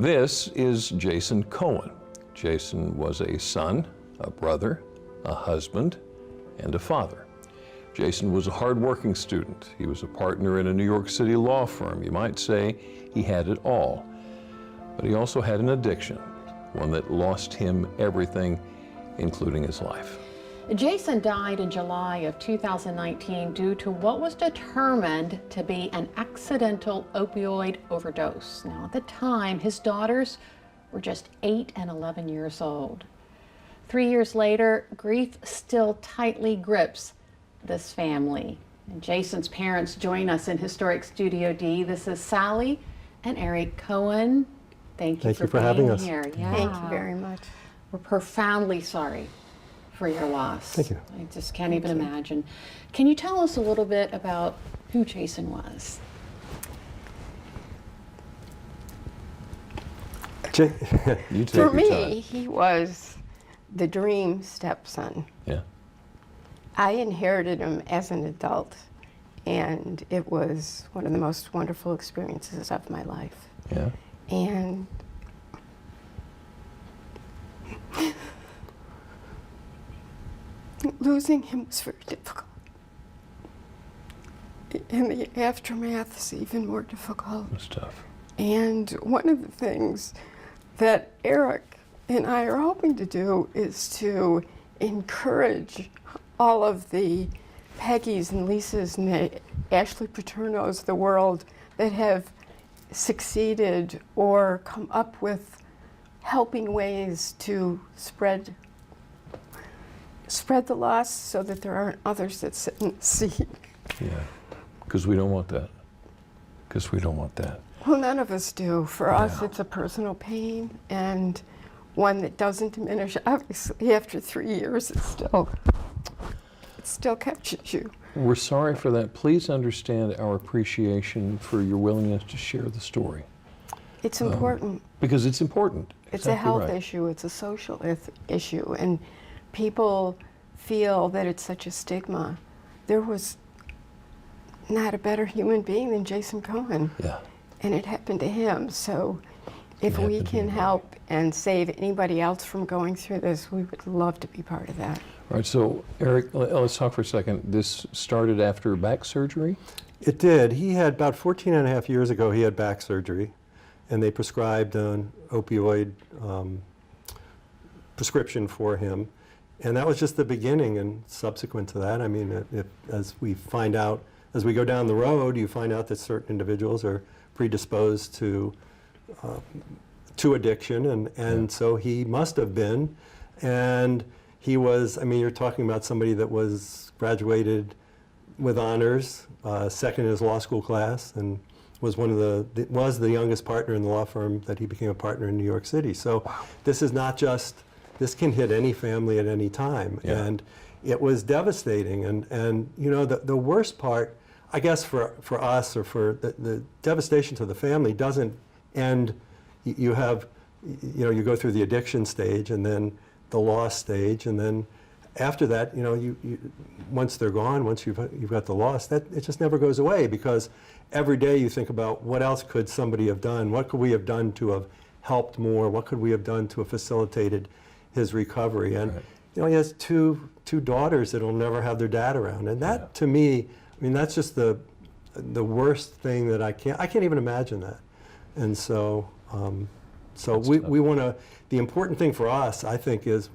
This is Jason Cohen. Jason was a son, a brother, a husband, and a father. Jason was a hard-working student. He was a partner in a New York City law firm. You might say he had it all. But he also had an addiction, one that lost him everything, including his life. Jason died in July of 2019 due to what was determined to be an accidental opioid overdose. Now, at the time, his daughters were just 8 and 11 years old. 3 years later, grief still tightly grips this family. And Jason's parents join us in Historic Studio D. This is Sally and Eric Cohen. Thank you for having us. Here. Yeah. Thank you very much. We're profoundly sorry for your loss. Thank you. I just can't even imagine. Can you tell us a little bit about who Jason was? You take For your me, time. he was the dream stepson. Yeah. I inherited him as an adult, and it was one of the most wonderful experiences of my life. Yeah. And losing him was very difficult. And the aftermath is even more difficult. It's tough. And one of the things that Eric and I are hoping to do is to encourage all of the Peggy's and Lisa's and the Ashley Paternos of the world that have succeeded or come up with helping ways to spread the loss so that there aren't others that sit in the seat. Yeah. Because we don't want that. Because we don't want that. Well, none of us do. For us, Yeah. it's a personal pain and one that doesn't diminish. Obviously, after 3 years, it still captures you. We're sorry for that. Please understand our appreciation for your willingness to share the story. It's important. Because it's important. It's a Exactly health right. issue. It's a social issue. And people feel that it's such a stigma. There was not a better human being than Jason Cohen. Yeah. And it happened to him. So if It we happened to can him. help and save anybody else from going through this, we would love to be part of that. All right, so Eric, let's talk for a second. This started after back surgery? It did. He had about 14 and a half years ago, he had back surgery, and they prescribed an opioid prescription for him. And that was just the beginning, and subsequent to that, I mean, as we find out, as we go down the road, you find out that certain individuals are predisposed to addiction, and so he must have been. And he was, I mean, you're talking about somebody that was graduated with honors, second in his law school class, and was was the youngest partner in the law firm that he became a partner in New York City. So this is not just, this can hit any family at any time. Yeah. And it was devastating. And you know, the worst part, I guess for us, or for the devastation to the family doesn't end. You have, you know, you go through the addiction stage and then the loss stage, and then after that, you know, you once they're gone, once you've got the loss, that it just never goes away, because every day you think about what else could somebody have done, what could we have done to have helped more, what could we have done to have facilitated his recovery. And Right. you know, he has two daughters that'll never have their dad around, and that to me, I mean, that's just the worst thing that I can't even imagine that. And so we want to, the important thing for us, I think, is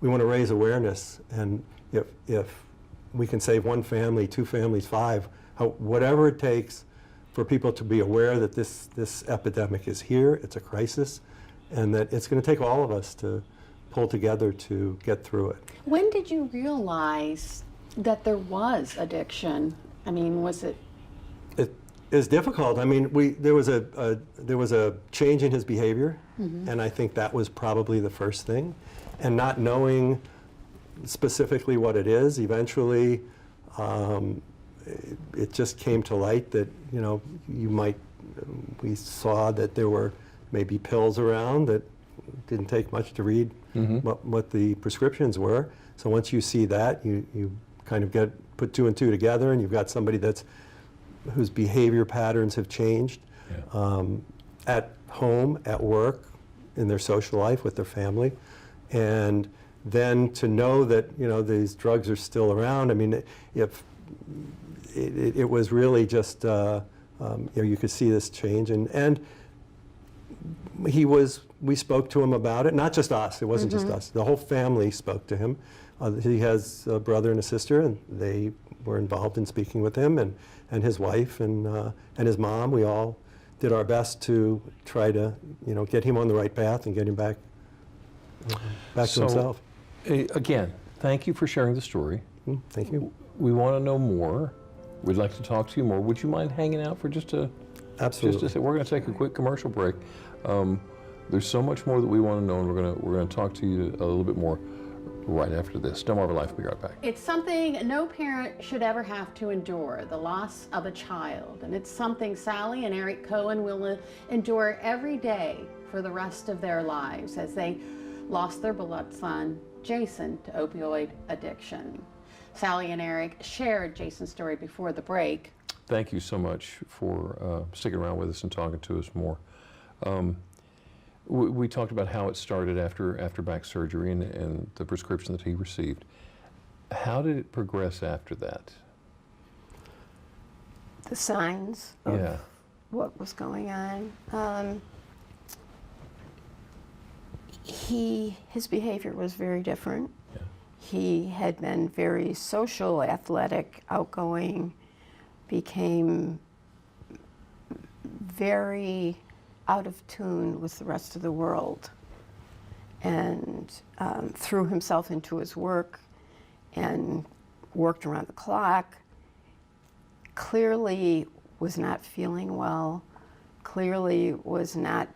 we want to raise awareness, and if we can save one family, two families, five, whatever it takes for people to be aware that this epidemic is here, it's a crisis, and that it's going to take all of us to pull together to get through it. When did you realize that there was addiction? I mean, was it? It is difficult. I mean, there was a change in his behavior, and I think that was probably the first thing. And not knowing specifically what it is, eventually it just came to light that, you know, we saw that there were maybe pills around that didn't take much to read what the prescriptions were. So once you see that, you kind of put two and two together, and you've got somebody whose behavior patterns have changed. Yeah. at home, at work, in their social life with their family, and then to know that, you know, these drugs are still around. I mean, if it was really just, you know, you could see this change, and we spoke to him about it, not just us, it wasn't just us, the whole family spoke to him. He has a brother and a sister, and they were involved in speaking with him, and his wife, and his mom. We all did our best to try to, you know, get him on the right path and get him back to himself. Again, thank you for sharing the story. Thank you. We want to know more. We'd like to talk to you more. Would you mind hanging out for just a... Absolutely. We're going to take a quick commercial break. There's so much more that we want to know, and we're going to talk to you a little bit more right after this. Don't Marvel Life. We'll be right back. It's something no parent should ever have to endure, the loss of a child. And it's something Sally and Eric Cohen will endure every day for the rest of their lives as they lost their beloved son, Jason, to opioid addiction. Sally and Eric shared Jason's story before the break. Thank you so much for sticking around with us and talking to us more. We talked about how it started after back surgery and the prescription that he received. How did it progress after that? The signs of what was going on. His behavior was very different. Yeah. He had been very social, athletic, outgoing, became very out of tune with the rest of the world, and threw himself into his work and worked around the clock. Clearly was not feeling well, clearly was not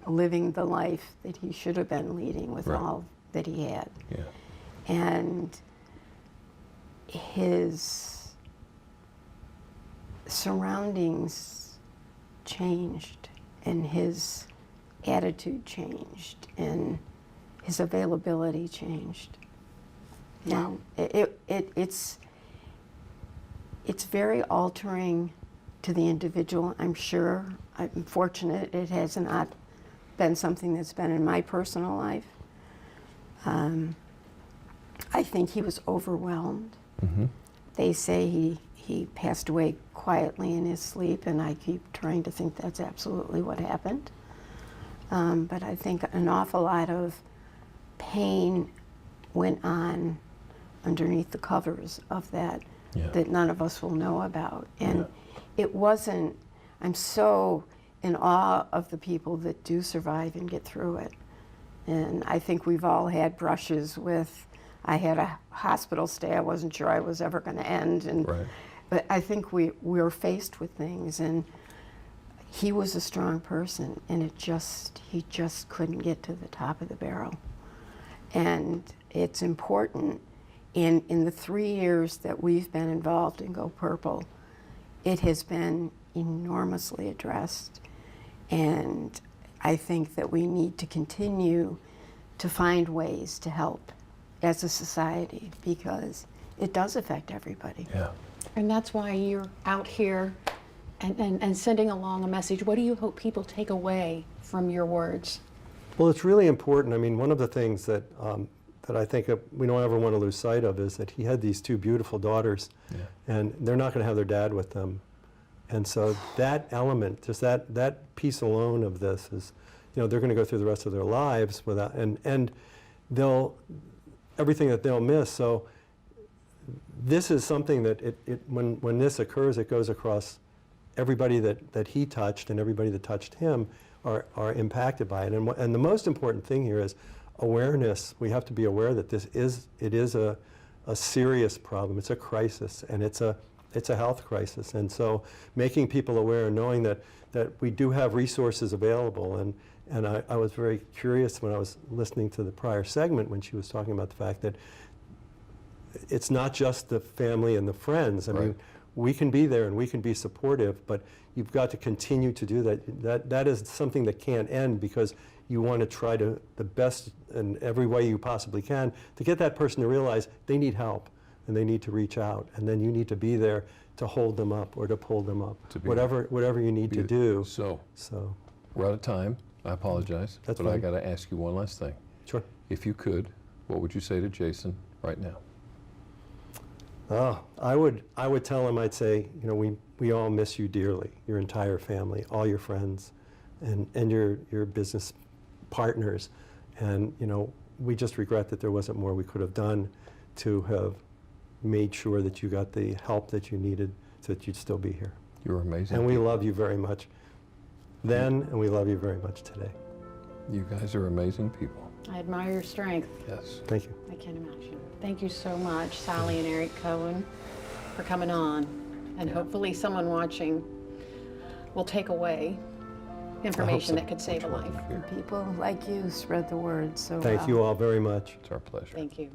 living the life that he should have been leading with all that he had. Yeah. And his surroundings changed, and his attitude changed, and his availability changed. Wow. And it's very altering to the individual, I'm sure. I'm fortunate it has not been something that's been in my personal life. I think he was overwhelmed. Mm-hmm. They say he passed away quietly in his sleep, and I keep trying to think that's absolutely what happened. But I think an awful lot of pain went on underneath the covers of that that none of us will know about. And it wasn't, I'm so in awe of the people that do survive and get through it. And I think we've all had brushes with, I had a hospital stay I wasn't sure I was ever going to end. And but I think we were faced with things, and he was a strong person, and he just couldn't get to the top of the barrel. And it's important in the 3 years that we've been involved in Go Purple, it has been enormously addressed. And I think that we need to continue to find ways to help as a society, because it does affect everybody. Yeah. And that's why you're out here and sending along a message. What do you hope people take away from your words? Well, it's really important. I mean, one of the things that that I think we don't ever want to lose sight of is that he had these two beautiful daughters, and they're not going to have their dad with them. And so that element, just that piece alone of this is, you know, they're going to go through the rest of their lives without, and they'll, everything that they'll miss. So this is something that when this occurs, it goes across everybody that he touched, and everybody that touched him are impacted by it. And the most important thing here is awareness. We have to be aware that it is a serious problem. It's a crisis, and it's a health crisis. And so making people aware and knowing that we do have resources available. And I was very curious when I was listening to the prior segment when she was talking about the fact that it's not just the family and the friends. I mean, we can be there and we can be supportive, but you've got to continue to do that. That is something that can't end, because you want to try to the best in every way you possibly can to get that person to realize they need help and they need to reach out, and then you need to be there to hold them up or to pull them up, whatever you need to do. So We're out of time. I apologize. That's but I fine. got to ask you one last thing. Sure. If you could, what would you say to Jason right now? Oh, I would tell him, I'd say, you know, we all miss you dearly, your entire family, all your friends, and your business partners. And, you know, we just regret that there wasn't more we could have done to have made sure that you got the help that you needed so that you'd still be here. You're amazing. And we love you very much then, and we love you very much today. You guys are amazing people. I admire your strength. Yes. Thank you. I can't imagine. Thank you so much, Sally and Eric Cohen, for coming on. And hopefully someone watching will take away information so. that could save a life. People like you spread the word so Thank well. you all very much. It's our pleasure. Thank you.